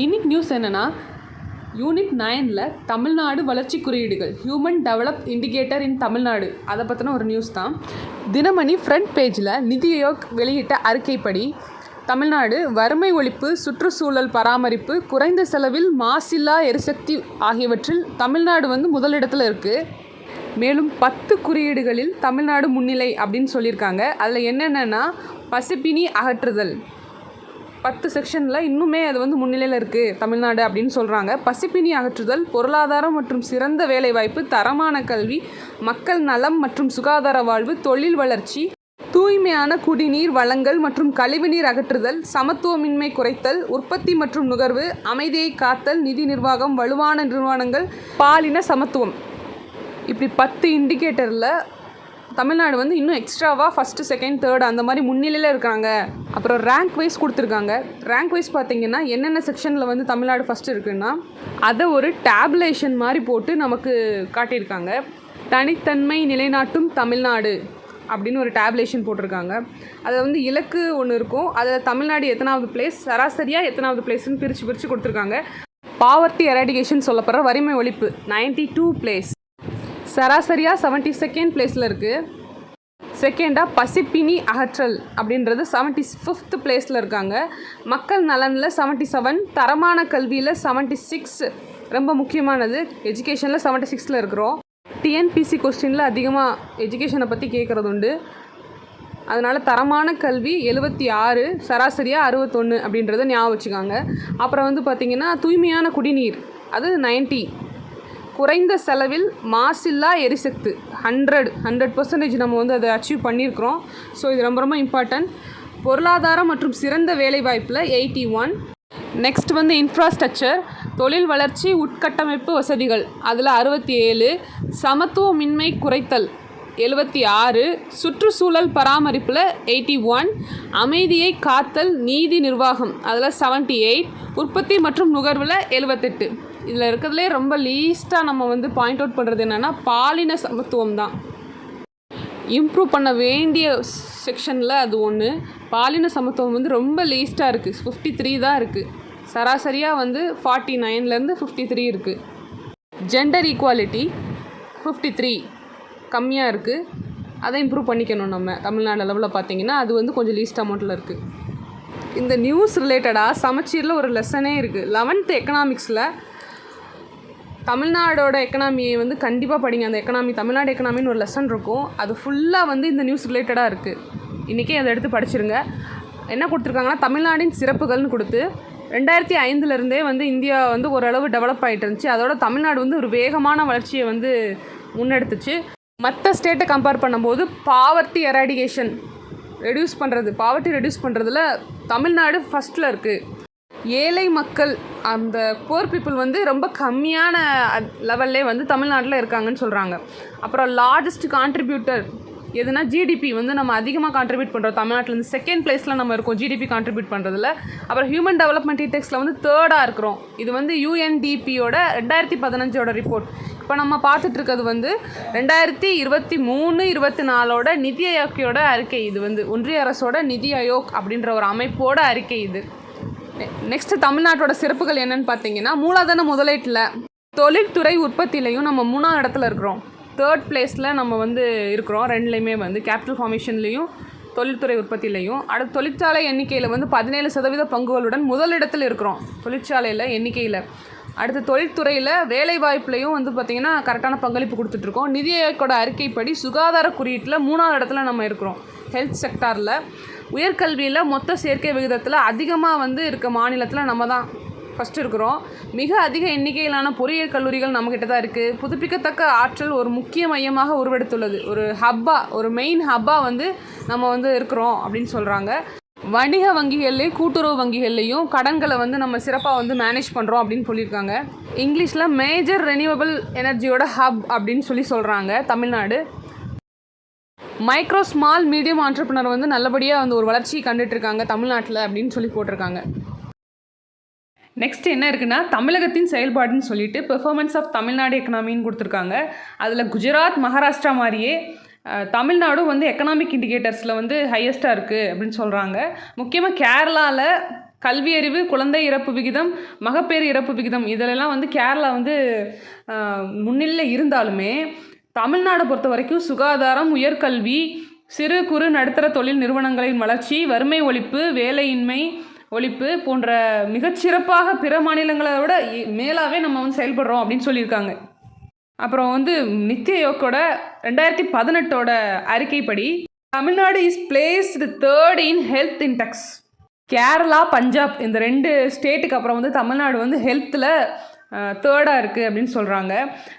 இன்னைக்கு நியூஸ் என்னென்னா, யூனிட் 9ல் தமிழ்நாடு வளர்ச்சி குறியீடுகள் ஹியூமன் டெவலப் இண்டிகேட்டர் இன் தமிழ்நாடு அதை பற்றின ஒரு நியூஸ் தான். தினமணி ஃப்ரண்ட் பேஜில் நிதி ஆயோக் வெளியிட்ட அறிக்கைப்படி தமிழ்நாடு வறுமை ஒழிப்பு, சுற்றுச்சூழல் பராமரிப்பு, குறைந்த செலவில் மாசில்லா எரிசக்தி ஆகியவற்றில் தமிழ்நாடு முதலிடத்தில் இருக்குது. மேலும் 10 குறியீடுகளில் தமிழ்நாடு முன்னிலை அப்படின்னு சொல்லியிருக்காங்க. அதில் என்னென்னா, பசிப்பினி அகற்றுதல் 10 செக்ஷனில் இன்னுமே அது முன்னிலையில் இருக்குது தமிழ்நாடு அப்படின்னு சொல்கிறாங்க. பசிப்பினி அகற்றுதல், பொருளாதாரம் மற்றும் சிறந்த வேலைவாய்ப்பு, தரமான கல்வி, மக்கள் நலம் மற்றும் சுகாதார வாழ்வு, தொழில் வளர்ச்சி, தூய்மையான குடிநீர் வழங்கல் மற்றும் கழிவுநீர் அகற்றுதல், சமத்துவமின்மை குறைத்தல், உற்பத்தி மற்றும் நுகர்வு, அமைதியை காத்தல், நிதி நிர்வாகம், வலுவான நிறுவனங்கள், பாலின சமத்துவம், இப்படி 10 இண்டிகேட்டரில் தமிழ்நாடு இன்னும் எக்ஸ்ட்ராவாக ஃபஸ்ட்டு, செகண்ட், தேர்ட் அந்த மாதிரி முன்னிலையில் இருக்காங்க. அப்புறம் ரேங்க் வைஸ் கொடுத்துருக்காங்க. ரேங்க் வைஸ் பார்த்திங்கன்னா என்னென்ன செக்ஷனில் தமிழ்நாடு ஃபஸ்ட்டு இருக்குன்னா அதை ஒரு டேபுலேஷன் மாதிரி போட்டு நமக்கு காட்டியிருக்காங்க. தனித்தன்மை நிலைநாட்டும் தமிழ்நாடு அப்படின்னு ஒரு டேபுலேஷன் போட்டிருக்காங்க. அதில் இலக்கு ஒன்று இருக்கும். அதில் தமிழ்நாடு எத்தனாவது பிளேஸ், சராசரியாக எத்தனாவது பிளேஸ்ன்னு பிரித்து கொடுத்துருக்காங்க. பாவர்ட்டி எராடிகேஷன் சொல்லப்படுற வறுமை ஒழிப்பு 92 பிளேஸ், சராசரியாக 72nd பிளேஸில் இருக்குது. செகண்டாக பசிப்பினி அகற்றல் அப்படின்றது 75th பிளேஸில் இருக்காங்க. மக்கள் நலனில் 77, தரமான கல்வியில் 76, ரொம்ப முக்கியமானது எஜுகேஷனில் 76ல் இருக்கிறோம். டிஎன்பிசி கொஸ்டினில் அதிகமாக எஜுகேஷனை பற்றி கேட்குறது உண்டு. அதனால் தரமான கல்வி 76, சராசரியாக 61 அப்படின்றத ஞாபகம் வச்சுக்காங்க. அப்புறம் பார்த்திங்கன்னா தூய்மையான குடிநீர் அது 90, குறைந்த செலவில் மாசில்லா எரிசக்தி 100% நம்ம அதை அச்சீவ் பண்ணியிருக்கிறோம். ஸோ இது ரொம்ப ரொம்ப இம்பார்ட்டன்ட். பொருளாதாரம் மற்றும் சிறந்த வேலைவாய்ப்பில் 81. நெக்ஸ்ட் இன்ஃப்ராஸ்ட்ரக்சர், தொழில் வளர்ச்சி, உட்கட்டமைப்பு வசதிகள் அதில் 67, சமத்துவமின்மை குறைத்தல் 76, சுற்றுச்சூழல் பராமரிப்பில் 81, அமைதியை காத்தல், நீதி நிர்வாகம் அதில் 78, உற்பத்தி மற்றும் நுகர்வில் 78. இதில் இருக்கிறதுலே ரொம்ப லீஸ்ட்டாக நம்ம பாயிண்ட் அவுட் பண்ணுறது என்னென்னா பாலின சமத்துவம் தான். இம்ப்ரூவ் பண்ண வேண்டிய செக்ஷனில் அது ஒன்று. பாலின சமத்துவம் ரொம்ப லீஸ்ட்டாக இருக்குது, 53 தான் இருக்குது. சராசரியாக 49லேருந்து 53 இருக்குது. ஜெண்டர் ஈக்குவாலிட்டி 53 கம்மியாக இருக்குது. அதை இம்ப்ரூவ் பண்ணிக்கணும். நம்ம தமிழ்நாடு லெவலில் பார்த்திங்கன்னா அது கொஞ்சம் லீஸ்ட் அமௌண்ட்டில் இருக்குது. இந்த நியூஸ் ரிலேட்டடாக சமச்சீரில் ஒரு லெசனே இருக்குது. 11th எக்கனாமிக்ஸில் தமிழ்நாடோட எக்கனாமியை கண்டிப்பாக படிங்க. அந்த தமிழ்நாடு எக்கனாமின்னு ஒரு லெசன் இருக்கும். அது ஃபுல்லாக இந்த நியூஸ் ரிலேட்டடாக இருக்குது. இன்றைக்கே அதை எடுத்து படிச்சிருங்க. என்ன கொடுத்துருக்காங்கன்னா, தமிழ்நாட்டின் சிறப்புகள்னு கொடுத்து 2005லேருந்தே இந்தியா ஓரளவு டெவலப் ஆகிட்டு இருந்துச்சு. அதோட தமிழ்நாடு ஒரு வேகமான வளர்ச்சியை முன்னெடுத்துச்சு. மற்ற ஸ்டேட்டை கம்பேர் பண்ணும்போது பாவர்ட்டி எராடிகேஷன் பாவர்ட்டி ரெடியூஸ் பண்ணுறதுல தமிழ்நாடு ஃபஸ்ட்டில் இருக்குது. ஏழை மக்கள், அந்த புவர் பீப்புள் ரொம்ப கம்மியான லெவல்லே தமிழ்நாட்டில் இருக்காங்கன்னு சொல்கிறாங்க. அப்புறம் லார்ஜஸ்ட் கான்ட்ரிபியூட்டர் எதுனா ஜிடிபி நம்ம அதிகமாக கான்ட்ரிபியூட் பண்ணுறோம். தமிழ்நாட்டிலேருந்து 2nd பிளேஸில் நம்ம இருக்கோம் ஜிடிபி கான்ட்ரிபியூட் பண்ணுறதுல. அப்புறம் ஹியூமன் டெவலப்மெண்ட் இண்டெக்ஸில் 3rd இருக்கிறோம். இது யுஎன்டிபியோட 2015 ரிப்போர்ட். இப்போ நம்ம பார்த்துட்ருக்கிறது 2023-24 நிதி ஆயோக்கோட அறிக்கை. இது ஒன்றிய அரசோட நிதி ஆயோக் அப்படின்ற ஒரு அமைப்போட அறிக்கை இது. நெக்ஸ்ட்டு தமிழ்நாட்டோட சிறப்புகள் என்னென்னு பார்த்தீங்கன்னா, மூலதன முதலீட்டில், தொழில்துறை உற்பத்தியிலையும் நம்ம 3ஆவது இடத்துல இருக்கிறோம். 3rd பிளேஸில் நம்ம இருக்கிறோம். ரெண்டுலேயுமே கேபிட்டல் ஃபார்மேஷன்லேயும் தொழில்துறை உற்பத்தியிலையும். அடுத்து தொழிற்சாலை எண்ணிக்கையில் 17% பங்குகளுடன் முதலிடத்தில் இருக்கிறோம் தொழிற்சாலையில் எண்ணிக்கையில். அடுத்து தொழில்துறையில் வேலைவாய்ப்புலையும் பார்த்திங்கன்னா கரெக்டான பங்களிப்பு கொடுத்துட்ருக்கோம். நிதி ஆயோக்கோட அறிக்கைப்படி சுகாதார குறியீட்டில் 3ஆவது இடத்துல நம்ம இருக்கிறோம். ஹெல்த் செக்டாரில், உயர்கல்வியில் மொத்த சேர்க்கை விகிதத்தில் அதிகமாக இருக்க மாநிலத்தில் நம்ம தான் ஃபஸ்ட்டு இருக்கிறோம். மிக அதிக எண்ணிக்கையிலான பொறியியல் கல்லூரிகள் நம்மக்கிட்ட தான் இருக்குது. புதுப்பிக்கத்தக்க ஆற்றல் ஒரு முக்கிய மையமாக உருவெடுத்துள்ளது. ஒரு ஹப்பாக, ஒரு மெயின் ஹப்பாக நம்ம இருக்கிறோம் அப்படின்னு சொல்கிறாங்க. வணிக வங்கிகள்லேயும் கூட்டுறவு வங்கிகள்லேயும் கடன்களை நம்ம சிறப்பாக மேனேஜ் பண்ணுறோம் அப்படின்னு சொல்லியிருக்காங்க. இங்கிலீஷில் மேஜர் ரெனியூவபிள் எனர்ஜியோட ஹப் அப்படின்னு சொல்கிறாங்க Tamil Nadu. Micro small medium entrepreneur நல்லபடியாக ஒரு வளர்ச்சியை கண்டுட்ருக்காங்க தமிழ்நாட்டில் அப்படின்னு போட்டிருக்காங்க. நெக்ஸ்ட் என்ன இருக்குன்னா, தமிழகத்தின் செயல்பாடுன்னு சொல்லிட்டு பெர்ஃபார்மன்ஸ் ஆஃப் தமிழ்நாடு எக்கனாமின்னு கொடுத்துருக்காங்க. அதில் குஜராத், மகாராஷ்டிரா மாதிரியே தமிழ்நாடும் எக்கனாமிக் இண்டிகேட்டர்ஸில் ஹையஸ்ட்டாக இருக்குது அப்படின்னு சொல்கிறாங்க. முக்கியமாக கேரளாவில் கல்வியறிவு, குழந்தை இறப்பு விகிதம், மகப்பேறு இறப்பு விகிதம் இதிலெல்லாம் வந்து கேரளா வந்து முன்னிலையில் இருந்தாலுமே தமிழ்நாடை பொறுத்த வரைக்கும் சுகாதாரம், உயர்கல்வி, சிறு குறு நடுத்தர தொழில் நிறுவனங்களின் வளர்ச்சி, வறுமை ஒழிப்பு, வேலையின்மை ஒழிப்பு போன்ற மிகச்சிறப்பாக பிற மாநிலங்களை விட மேலாகவே நம்ம வந்து செயல்படுறோம் அப்படின்னு சொல்லியிருக்காங்க. அப்புறம் வந்து நித்தி ஆயோக்கோட 2018 அறிக்கைப்படி Tamil Nadu is placed 3rd in health index. Kerala, Punjab இந்த 2 ஸ்டேட்டுக்கு அப்புறம் வந்து தமிழ்நாடு வந்து ஹெல்த்தில் 3rd இருக்குது அப்படின்னு சொல்கிறாங்க.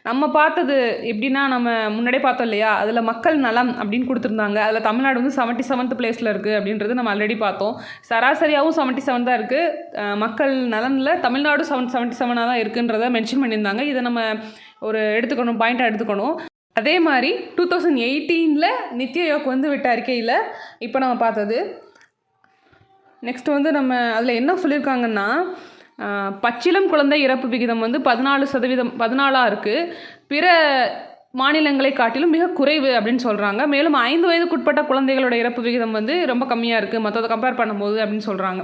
நம்ம பார்த்தது எப்படின்னா, நம்ம முன்னாடியே பார்த்தோம் இல்லையா, அதில் மக்கள் நலம் அப்படின்னு கொடுத்துருந்தாங்க. அதில் தமிழ்நாடு வந்து 77th பிளேஸில் இருக்குது அப்படின்றது நம்ம ஆல்ரெடி பார்த்தோம். சராசரியாகவும் 77 தான் இருக்குது. மக்கள் நலனில் தமிழ்நாடு 77 தான் இருக்குன்றதை மென்ஷன் பண்ணியிருந்தாங்க. இதை நம்ம ஒரு பாயிண்ட்டாக எடுத்துக்கணும். அதே மாதிரி 2018 நித்தி ஆயோக் வந்து விட்ட அறிக்கையில் இப்போ நம்ம பார்த்தது. நெக்ஸ்ட் வந்து நம்ம அதில் என்ன சொல்லியிருக்காங்கன்னா, பச்சிளம் குழந்தை இறப்பு விகிதம் வந்து 14% இருக்குது. பிற மாநிலங்களை காட்டிலும் மிக குறைவு அப்படின்னு சொல்கிறாங்க. மேலும் 5 வயதுக்குட்பட்ட குழந்தைகளோட இறப்பு விகிதம் வந்து ரொம்ப கம்மியாக இருக்குது மற்றதை கம்பேர் பண்ணும்போது அப்படின்னு சொல்கிறாங்க.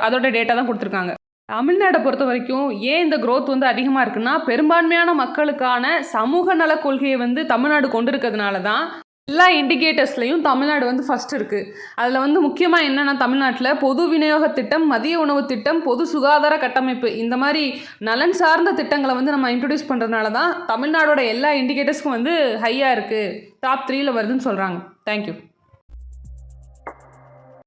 அதோட டேட்டா தான் கொடுத்துருக்காங்க. தமிழ்நாடை பொறுத்த வரைக்கும் ஏன் இந்த க்ரோத் வந்து அதிகமாக இருக்குன்னா, பெரும்பான்மையான மக்களுக்கான சமூக நல கொள்கையை வந்து தமிழ்நாடு கொண்டு இருக்கிறதுனால தான் எல்லா இண்டிகேட்டர்ஸ்லையும் தமிழ்நாடு வந்து ஃபஸ்ட் இருக்குது. அதில் வந்து முக்கியமாக என்னென்னா, தமிழ்நாட்டில் பொது விநியோக திட்டம், மதிய உணவு திட்டம், பொது சுகாதார கட்டமைப்பு இந்த மாதிரி நலன் சார்ந்த திட்டங்களை வந்து நம்ம இன்ட்ரடியூஸ் பண்ணுறதுனால தான் தமிழ்நாடோட எல்லா இண்டிகேட்டர்ஸ்க்கும் வந்து ஹையாக இருக்குது, டாப் 3ல் வருதுன்னு சொல்கிறாங்க. தேங்க்யூ.